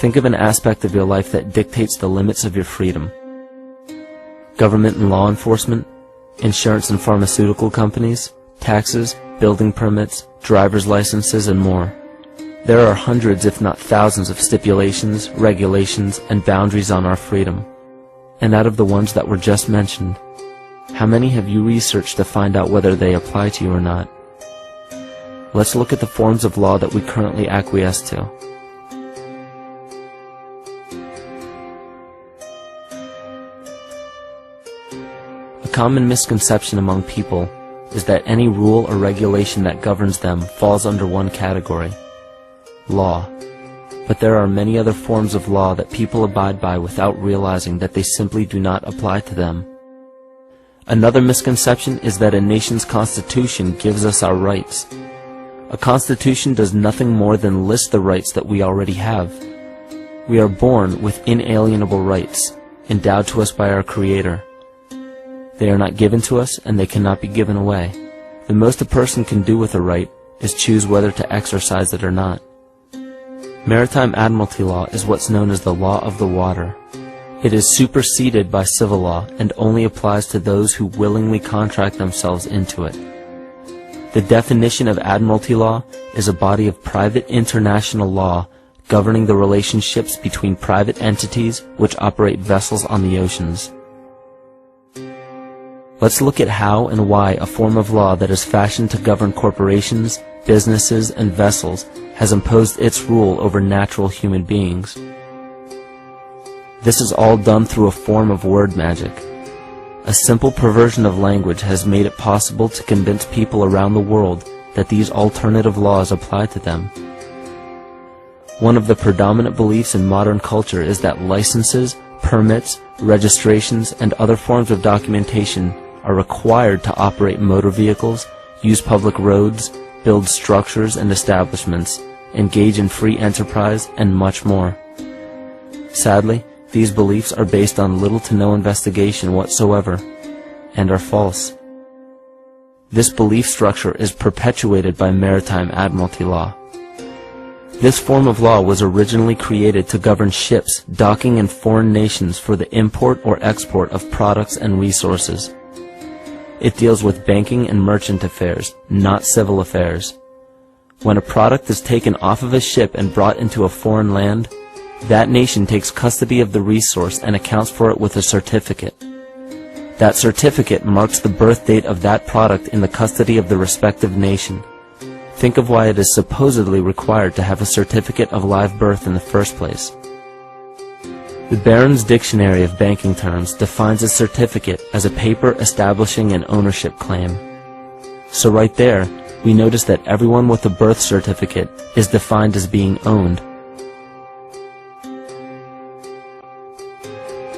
Think of an aspect of your life that dictates the limits of your freedom. Government and law enforcement, insurance and pharmaceutical companies, taxes, building permits, driver's licenses, and more. There are hundreds, if not thousands, of stipulations, regulations, and boundaries on our freedom. And out of the ones that were just mentioned, how many have you researched to find out whether they apply to you or not? Let's look at the forms of law that we currently acquiesce to. A common misconception among people is that any rule or regulation that governs them falls under one category: law. But there are many other forms of law that people abide by without realizing that they simply do not apply to them. Another misconception is that a nation's constitution gives us our rights. A constitution does nothing more than list the rights that we already have. We are born with inalienable rights, endowed to us by our Creator. They are not given to us, and they cannot be given away. The most a person can do with a right is choose whether to exercise it or not. Maritime Admiralty law is what's known as the law of the water. It is superseded by civil law and only applies to those who willingly contract themselves into it. The definition of Admiralty law is a body of private international law governing the relationships between private entities which operate vessels on the oceans. Let's look at how and why a form of law that is fashioned to govern corporations, businesses, and vessels has imposed its rule over natural human beings. This is all done through a form of word magic. A simple perversion of language has made it possible to convince people around the world that these alternative laws apply to them. One of the predominant beliefs in modern culture is that licenses, permits, registrations, and other forms of documentation are required to operate motor vehicles, use public roads, build structures and establishments, engage in free enterprise, and much more. Sadly, these beliefs are based on little to no investigation whatsoever, and are false. This belief structure is perpetuated by Maritime Admiralty law. This form of law was originally created to govern ships docking in foreign nations for the import or export of products and resources. It deals with banking and merchant affairs, not civil affairs. When a product is taken off of a ship and brought into a foreign land, that nation takes custody of the resource and accounts for it with a certificate. That certificate marks the birth date of that product in the custody of the respective nation. Think of why it is supposedly required to have a certificate of live birth in the first place. The Barron's Dictionary of Banking Terms defines a certificate as a paper establishing an ownership claim. So right there, we notice that everyone with a birth certificate is defined as being owned.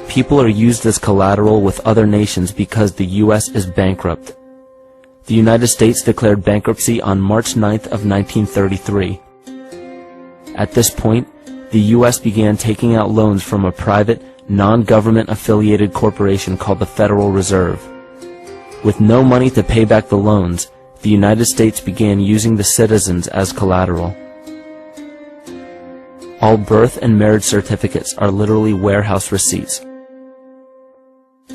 People are used as collateral with other nations because the U.S. is bankrupt. The United States declared bankruptcy on March 9th of 1933. At this point, the U.S. began taking out loans from a private, non-government affiliated corporation called the Federal Reserve. With no money to pay back the loans, the United States began using the citizens as collateral. All birth and marriage certificates are literally warehouse receipts.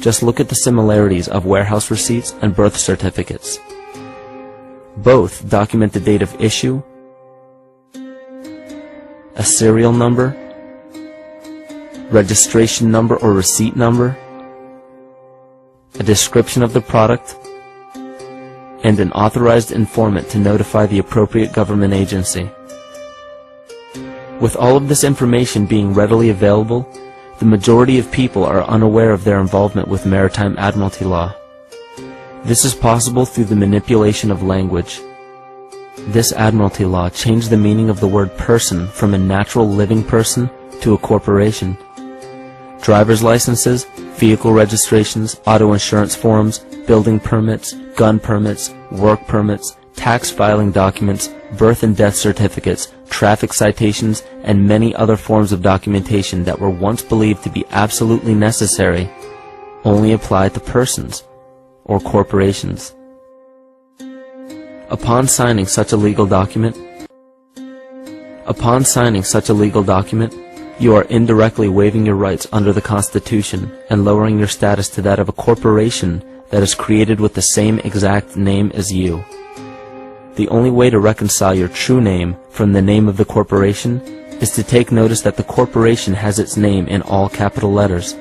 Just look at the similarities of warehouse receipts and birth certificates. Both document the date of issue, a serial number, registration number or receipt number, a description of the product, and an authorized informant to notify the appropriate government agency. With all of this information being readily available, the majority of people are unaware of their involvement with Maritime Admiralty law. This is possible through the manipulation of language. This Admiralty law changed the meaning of the word person from a natural living person to a corporation. Driver's licenses, vehicle registrations, auto insurance forms, building permits, gun permits, work permits, tax filing documents, birth and death certificates, traffic citations, and many other forms of documentation that were once believed to be absolutely necessary only apply to persons or corporations. Upon signing such a legal document, You are indirectly waiving your rights under the Constitution and lowering your status to that of a corporation that is created with the same exact name as you. The only way to reconcile your true name from the name of the corporation is to take notice that the corporation has its name in all capital letters.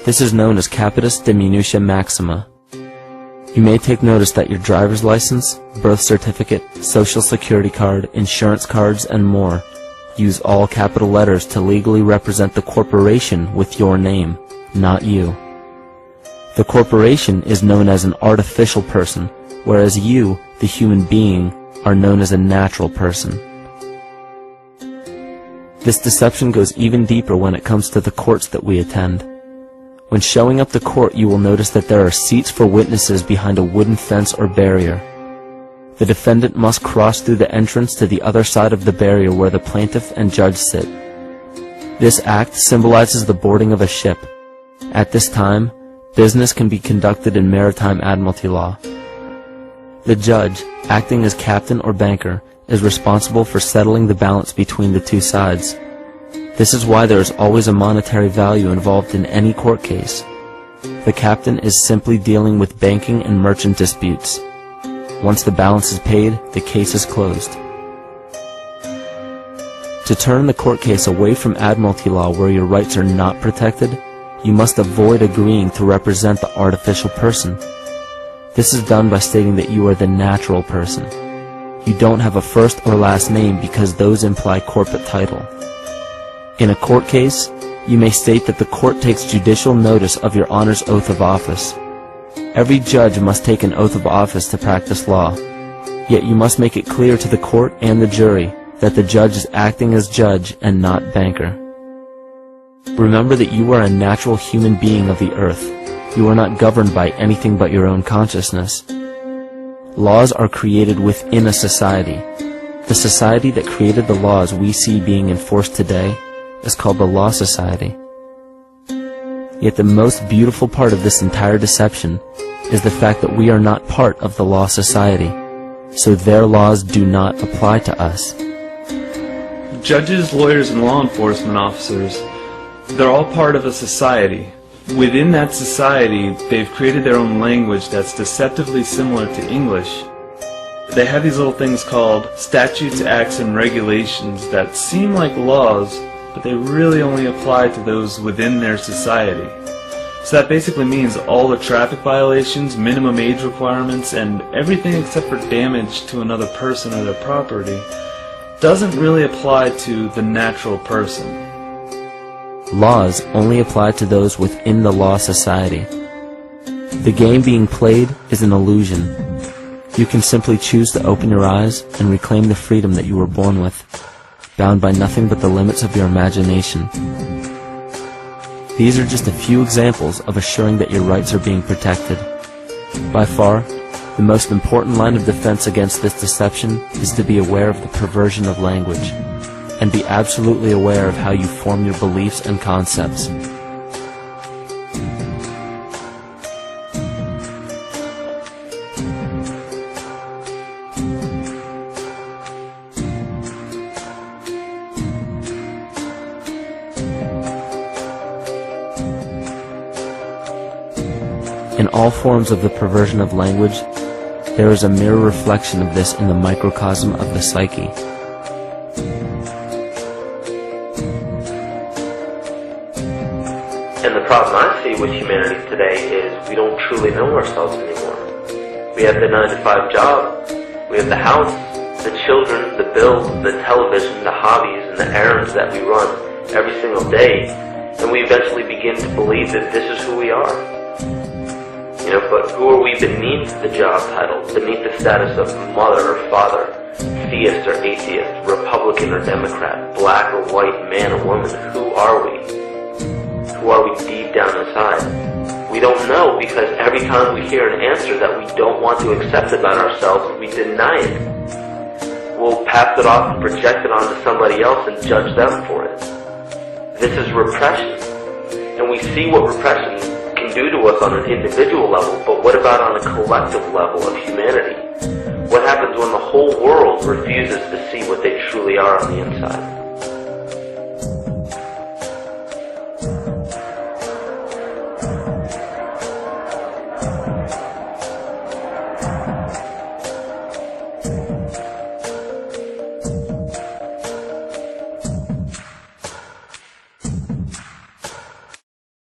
This is known as capitis diminutia maxima. You may take notice that your driver's license, birth certificate, social security card, insurance cards, and more use all capital letters to legally represent the corporation with your name, not you. The corporation is known as an artificial person, whereas you, the human being, are known as a natural person. This deception goes even deeper when it comes to the courts that we attend. When showing up to court, you will notice that there are seats for witnesses behind a wooden fence or barrier. The defendant must cross through the entrance to the other side of the barrier where the plaintiff and judge sit. This act symbolizes the boarding of a ship. At this time, business can be conducted in Maritime Admiralty law. The judge, acting as captain or banker, is responsible for settling the balance between the two sides. This is why there is always a monetary value involved in any court case. The captain is simply dealing with banking and merchant disputes. Once the balance is paid, the case is closed. To turn the court case away from Admiralty law where your rights are not protected, you must avoid agreeing to represent the artificial person. This is done by stating that you are the natural person. You don't have a first or last name because those imply corporate title. In a court case, you may state that the court takes judicial notice of your Honor's oath of office. Every judge must take an oath of office to practice law. Yet you must make it clear to the court and the jury that the judge is acting as judge and not banker. Remember that you are a natural human being of the earth. You are not governed by anything but your own consciousness. Laws are created within a society. The society that created the laws we see being enforced today is called the Law Society. Yet the most beautiful part of this entire deception is the fact that we are not part of the Law Society, so their laws do not apply to us. Judges, lawyers, and law enforcement officers, they're all part of a society. Within that society, they've created their own language that's deceptively similar to English. They have these little things called statutes, acts, and regulations that seem like laws, but they really only apply to those within their society. So that basically means all the traffic violations, minimum age requirements, and everything except for damage to another person or their property doesn't really apply to the natural person. Laws only apply to those within the Law Society. The game being played is an illusion. You can simply choose to open your eyes and reclaim the freedom that you were born with, bound by nothing but the limits of your imagination. These are just a few examples of assuring that your rights are being protected. By far, the most important line of defense against this deception is to be aware of the perversion of language, and be absolutely aware of how you form your beliefs and concepts. In all forms of the perversion of language, there is a mirror reflection of this in the microcosm of the psyche. And the problem I see with humanity today is we don't truly know ourselves anymore. We have the 9-to-5 job, we have the house, the children, the bills, the television, the hobbies, and the errands that we run every single day, and we eventually begin to believe that this is who we are. But who are we beneath the job title, beneath the status of mother or father, theist or atheist, Republican or Democrat, black or white, man or woman? Who are we? Who are we deep down inside? We don't know, because every time we hear an answer that we don't want to accept about ourselves, we deny it. We'll pass it off and project it onto somebody else and judge them for it. This is repression. And we see what repression can do to us on an individual level, but what about on a collective level of humanity? What happens when the whole world refuses to see what they truly are on the inside?